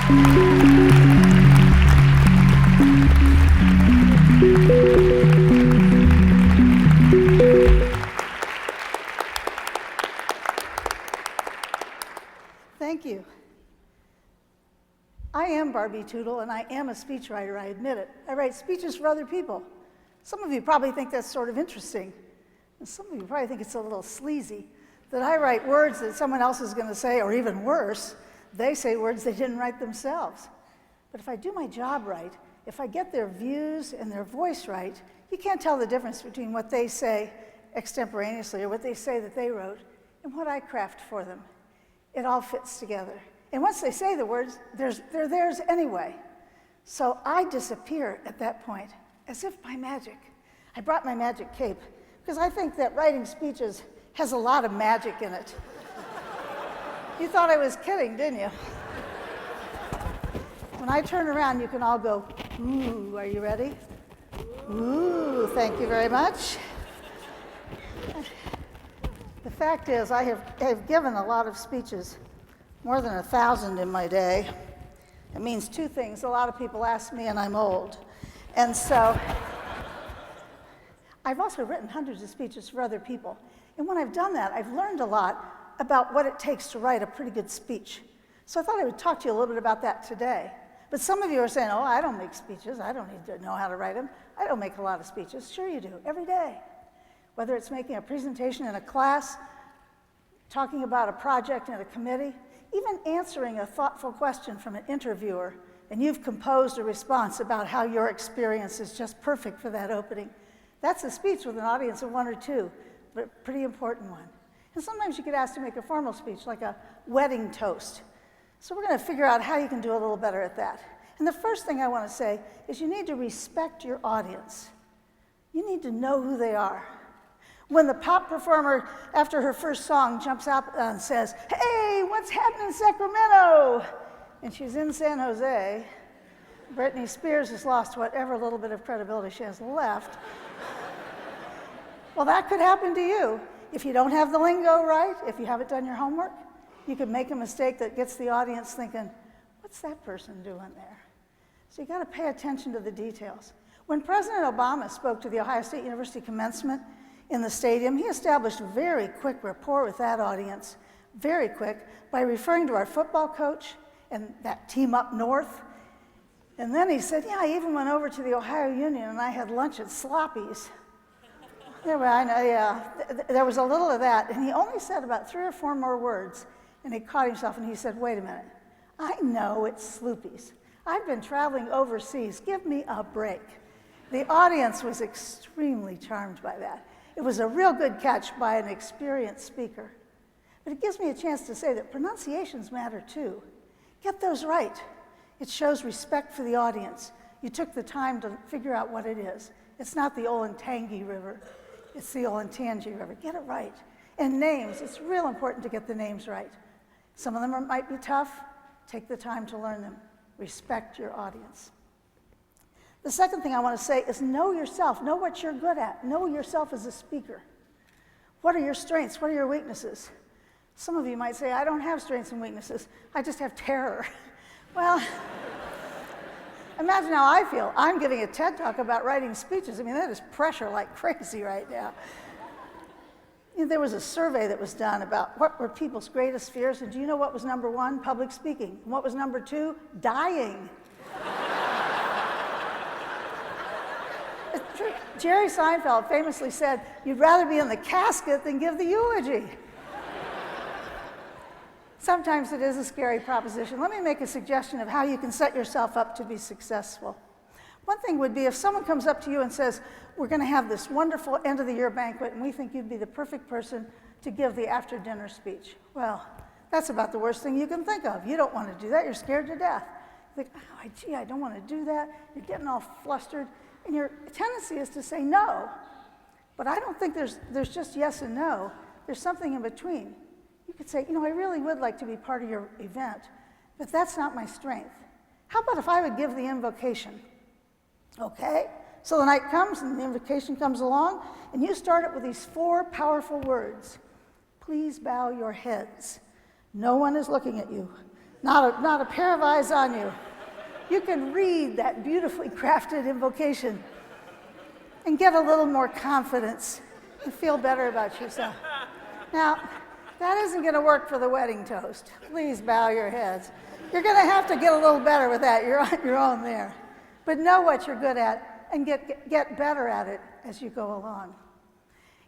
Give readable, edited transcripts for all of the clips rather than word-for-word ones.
Thank you. I am Barbie Tootle, and I am a speechwriter, I admit it. I write speeches for other people. Some of you probably think that's sort of interesting, and some of you probably think it's a little sleazy that I write words that someone else is going to say, or even worse, they say words they didn't write themselves. But if I do my job right, if I get their views and their voice right, you can't tell the difference between what they say extemporaneously or what they say that they wrote and what I craft for them. It all fits together. And once they say the words, they're theirs anyway. So I disappear at that point, as if by magic. I brought my magic cape, because I think that writing speeches has a lot of magic in it. You thought I was kidding, didn't you? When I turn around, you can all go, ooh, are you ready? Ooh, thank you very much. The fact is, I have given a lot of speeches, more than 1,000 in my day. It means two things. A lot of people ask me, and I'm old. And so I've also written hundreds of speeches for other people. And when I've done that, I've learned a lot about what it takes to write a pretty good speech. So I thought I would talk to you a little bit about that today. But some of you are saying, oh, I don't make speeches. I don't need to know how to write them. I don't make a lot of speeches. Sure you do, every day. Whether it's making a presentation in a class, talking about a project in a committee, even answering a thoughtful question from an interviewer, and you've composed a response about how your experience is just perfect for that opening. That's a speech with an audience of one or two, but a pretty important one. And sometimes you get asked to make a formal speech, like a wedding toast. So we're going to figure out how you can do a little better at that. And the first thing I want to say is you need to respect your audience. You need to know who they are. When the pop performer, after her first song, jumps out and says, hey, what's happening in Sacramento? And she's in San Jose, Britney Spears has lost whatever little bit of credibility she has left. Well, that could happen to you. If you don't have the lingo right, if you haven't done your homework, you could make a mistake that gets the audience thinking, what's that person doing there? So you got to pay attention to the details. When President Obama spoke to the Ohio State University commencement in the stadium, he established very quick rapport with that audience, very quick, by referring to our football coach and that team up north. And then he said, yeah, I even went over to the Ohio Union and I had lunch at Sloppy's. Yeah, well, I know, yeah. There was a little of that, and he only said about 3 or 4 more words, and he caught himself and he said, wait a minute, I know it's Sloopy's. I've been traveling overseas, give me a break. The audience was extremely charmed by that. It was a real good catch by an experienced speaker. But it gives me a chance to say that pronunciations matter too. Get those right. It shows respect for the audience. You took the time to figure out what it is. It's not the Olentangy River. It's the Olentangy River. Get it right. And names, it's real important to get the names right. Some of them might be tough. Take the time to learn them. Respect your audience. The second thing I want to say is know yourself. Know what you're good at. Know yourself as a speaker. What are your strengths? What are your weaknesses? Some of you might say, I don't have strengths and weaknesses. I just have terror. Well, imagine how I feel. I'm giving a TED talk about writing speeches. I mean, that is pressure like crazy right now. You know, there was a survey that was done about what were people's greatest fears, and do you know what was number 1? Public speaking. And what was number 2? Dying. It's true. Jerry Seinfeld famously said, you'd rather be in the casket than give the eulogy. Sometimes it is a scary proposition. Let me make a suggestion of how you can set yourself up to be successful. One thing would be if someone comes up to you and says, we're going to have this wonderful end-of-the-year banquet, and we think you'd be the perfect person to give the after-dinner speech. Well, that's about the worst thing you can think of. You don't want to do that. You're scared to death. You think, oh, gee, I don't want to do that. You're getting all flustered. And your tendency is to say no. But I don't think there's just yes and no. There's something in between. You could say, you know, I really would like to be part of your event, but that's not my strength. How about if I would give the invocation? Okay? So the night comes and the invocation comes along, and you start it with these 4 powerful words. Please bow your heads. No one is looking at you. not a pair of eyes on you. You can read that beautifully crafted invocation and get a little more confidence and feel better about yourself. Now, that isn't going to work for the wedding toast. Please bow your heads. You're going to have to get a little better with that. You're on your own there. But know what you're good at and get better at it as you go along.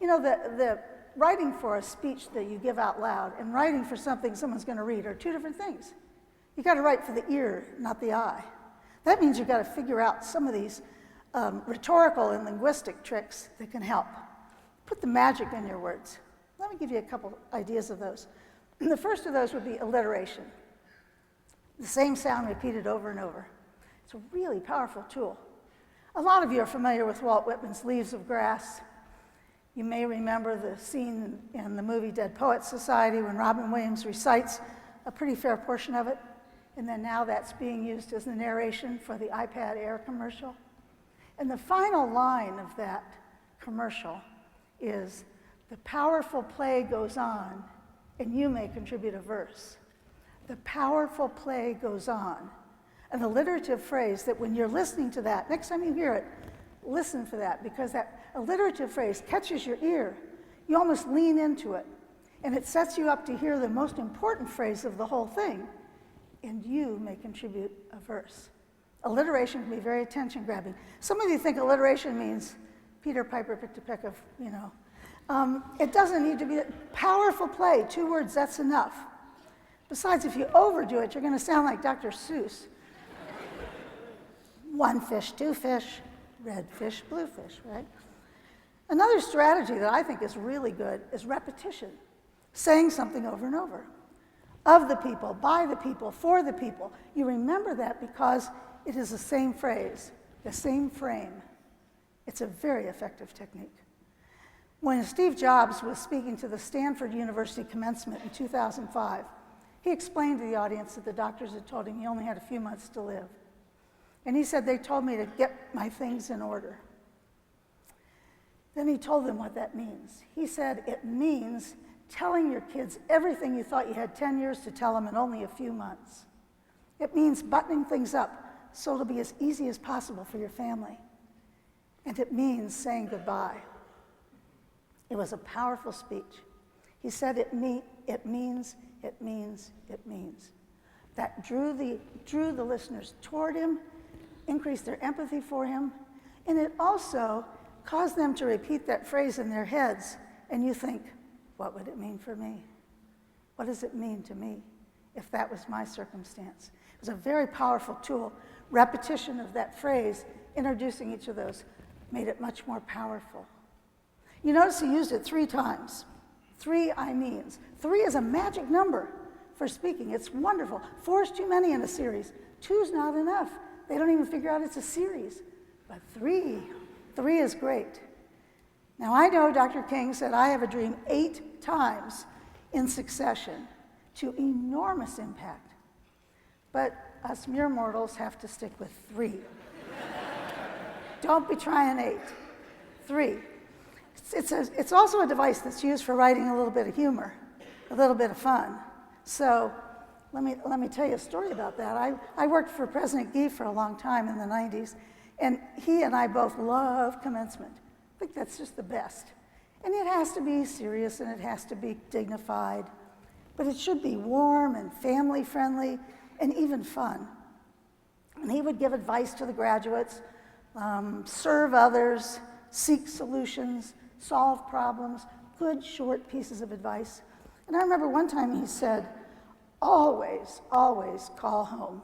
You know, the writing for a speech that you give out loud and writing for something someone's going to read are two different things. You got to write for the ear, not the eye. That means you've got to figure out some of these rhetorical and linguistic tricks that can help. Put the magic in your words. Let me give you a couple ideas of those. The first of those would be alliteration. The same sound repeated over and over. It's a really powerful tool. A lot of you are familiar with Walt Whitman's Leaves of Grass. You may remember the scene in the movie Dead Poets Society when Robin Williams recites a pretty fair portion of it, and then now that's being used as the narration for the iPad Air commercial. And the final line of that commercial is, "The powerful play goes on, and you may contribute a verse." The powerful play goes on. An alliterative phrase that when you're listening to that, next time you hear it, listen for that, because that alliterative phrase catches your ear. You almost lean into it, and it sets you up to hear the most important phrase of the whole thing, and you may contribute a verse. Alliteration can be very attention-grabbing. Some of you think alliteration means Peter Piper picked a peck of, it doesn't need to be a powerful play. 2 words, that's enough. Besides, if you overdo it, you're going to sound like Dr. Seuss. 1 fish, 2 fish, red fish, blue fish, right? Another strategy that I think is really good is repetition, saying something over and over. Of the people, by the people, for the people. You remember that because it is the same phrase, the same frame. It's a very effective technique. When Steve Jobs was speaking to the Stanford University commencement in 2005, he explained to the audience that the doctors had told him he only had a few months to live. And he said, "They told me to get my things in order." Then he told them what that means. He said, "It means telling your kids everything you thought you had 10 years to tell them in only a few months. It means buttoning things up so it'll be as easy as possible for your family. And it means saying goodbye." It was a powerful speech. He said it means. That drew the listeners toward him, increased their empathy for him, and it also caused them to repeat that phrase in their heads. And you think, what would it mean for me? What does it mean to me if that was my circumstance? It was a very powerful tool. Repetition of that phrase, introducing each of those, made it much more powerful. You notice he used it 3 times. 3 I means. 3 is a magic number for speaking. It's wonderful. 4 is too many in a series. 2 is not enough. They don't even figure out it's a series. But 3 is great. Now, I know Dr. King said I have a dream 8 times in succession to enormous impact. But us mere mortals have to stick with 3. Don't be trying 8. 3. It's also a device that's used for writing a little bit of humor, a little bit of fun. So let me tell you a story about that. I worked for President Gee for a long time in the 90s, and he and I both love commencement. I think that's just the best. And it has to be serious and it has to be dignified, but it should be warm and family-friendly and even fun. And he would give advice to the graduates, serve others, seek solutions, solve problems, good short pieces of advice. And I remember one time he said, always, always call home.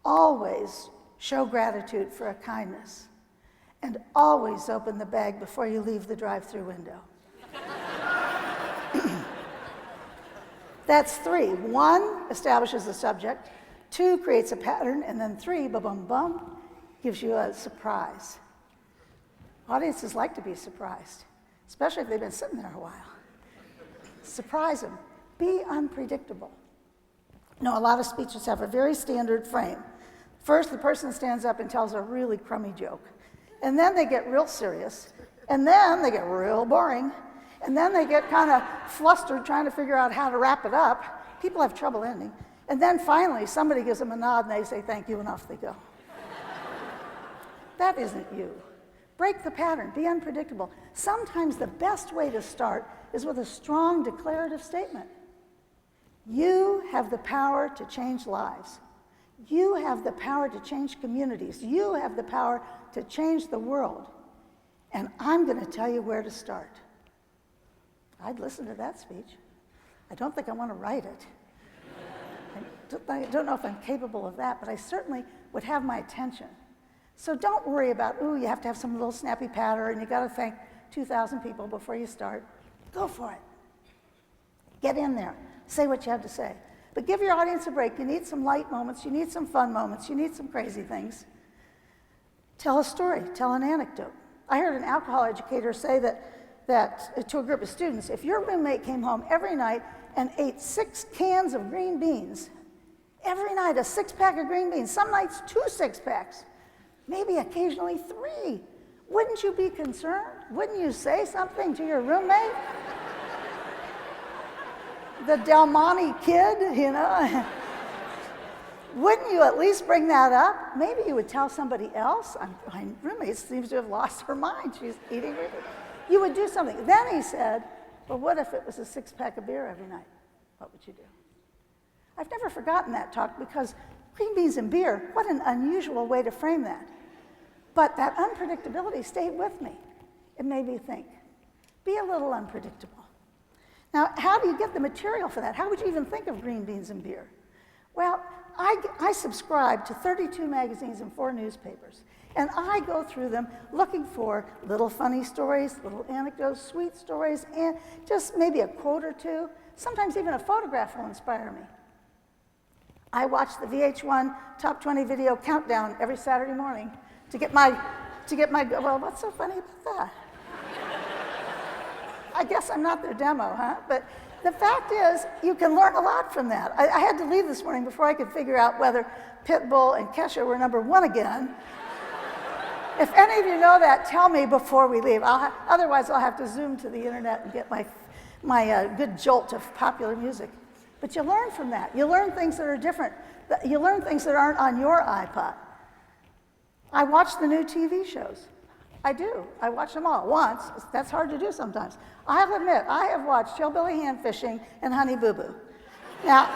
Always show gratitude for a kindness. And always open the bag before you leave the drive-through window. That's 3. 1 establishes the subject, 2 creates a pattern, and then 3, ba-bum-bum, gives you a surprise. Audiences like to be surprised, especially if they've been sitting there a while. Surprise them. Be unpredictable. A lot of speeches have a very standard frame. First, the person stands up and tells a really crummy joke. And then they get real serious. And then they get real boring. And then they get kind of flustered trying to figure out how to wrap it up. People have trouble ending. And then finally, somebody gives them a nod and they say thank you and off they go. That isn't you. Break the pattern, be unpredictable. Sometimes the best way to start is with a strong declarative statement. You have the power to change lives. You have the power to change communities. You have the power to change the world. And I'm going to tell you where to start. I'd listen to that speech. I don't think I want to write it. I don't know if I'm capable of that, but I certainly would have my attention. So don't worry about, ooh, you have to have some little snappy patter and you got to thank 2,000 people before you start. Go for it. Get in there. Say what you have to say. But give your audience a break. You need some light moments. You need some fun moments. You need some crazy things. Tell a story. Tell an anecdote. I heard an alcohol educator say that to a group of students, if your roommate came home every night and ate 6 cans of green beans, every night a 6-pack of green beans, some nights 2 6-packs, maybe occasionally 3, wouldn't you be concerned? Wouldn't you say something to your roommate? The Del Monte kid, you know? Wouldn't you at least bring that up? Maybe you would tell somebody else. My roommate seems to have lost her mind. She's eating green beans. You would do something. Then he said, well, what if it was a 6-pack of beer every night? What would you do? I've never forgotten that talk because green beans and beer, what an unusual way to frame that. But that unpredictability stayed with me. It made me think, be a little unpredictable. Now, how do you get the material for that? How would you even think of green beans and beer? Well, I subscribe to 32 magazines and 4 newspapers, and I go through them looking for little funny stories, little anecdotes, sweet stories, and just maybe a quote or two. Sometimes even a photograph will inspire me. I watch the VH1 Top 20 Video Countdown every Saturday morning to get my, well, what's so funny about that? I guess I'm not their demo, huh? But the fact is, you can learn a lot from that. I had to leave this morning before I could figure out whether Pitbull and Kesha were #1 again. If any of you know that, tell me before we leave. Otherwise, I'll have to zoom to the internet and get my good jolt of popular music. But you learn from that. You learn things that are different. You learn things that aren't on your iPod. I watch the new TV shows. I do. I watch them all once. That's hard to do sometimes. I'll admit, I have watched Hillbilly Hand Fishing and Honey Boo Boo. Now,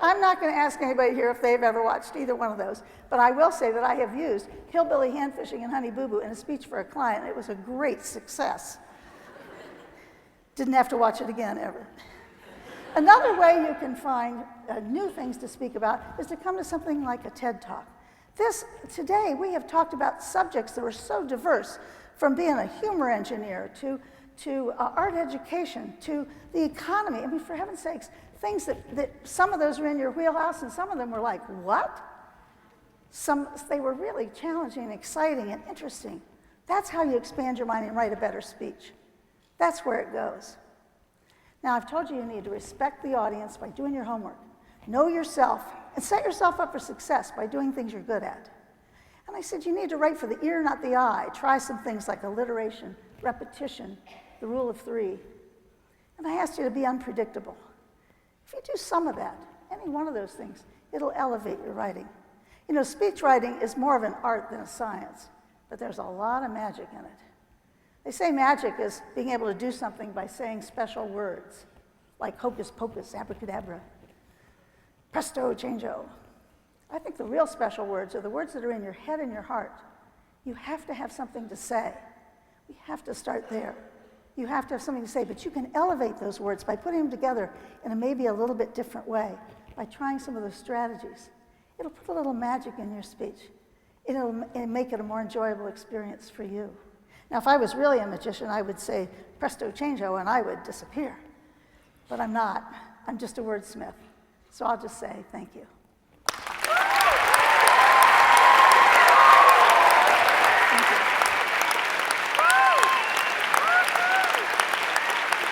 I'm not going to ask anybody here if they've ever watched either one of those, but I will say that I have used Hillbilly Hand Fishing and Honey Boo Boo in a speech for a client. It was a great success. Didn't have to watch it again ever. Another way you can find new things to speak about is to come to something like a TED Talk. Today, we have talked about subjects that were so diverse, from being a humor engineer to art education to the economy. I mean, for heaven's sakes, things that some of those were in your wheelhouse and some of them were like, what? They were really challenging and exciting and interesting. That's how you expand your mind and write a better speech. That's where it goes. Now, I've told you need to respect the audience by doing your homework. Know yourself and set yourself up for success by doing things you're good at. And I said you need to write for the ear, not the eye. Try some things like alliteration, repetition, the rule of 3. And I asked you to be unpredictable. If you do some of that, any one of those things, it'll elevate your writing. You know, speech writing is more of an art than a science, but there's a lot of magic in it. They say magic is being able to do something by saying special words, like hocus pocus, abracadabra, presto changeo. I think the real special words are the words that are in your head and your heart. You have to have something to say. We have to start there. You have to have something to say, but you can elevate those words by putting them together in a maybe a little bit different way, by trying some of those strategies. It'll put a little magic in your speech. It'll make it a more enjoyable experience for you. Now, if I was really a magician, I would say presto changeo and I would disappear. But I'm not. I'm just a wordsmith. So I'll just say thank you.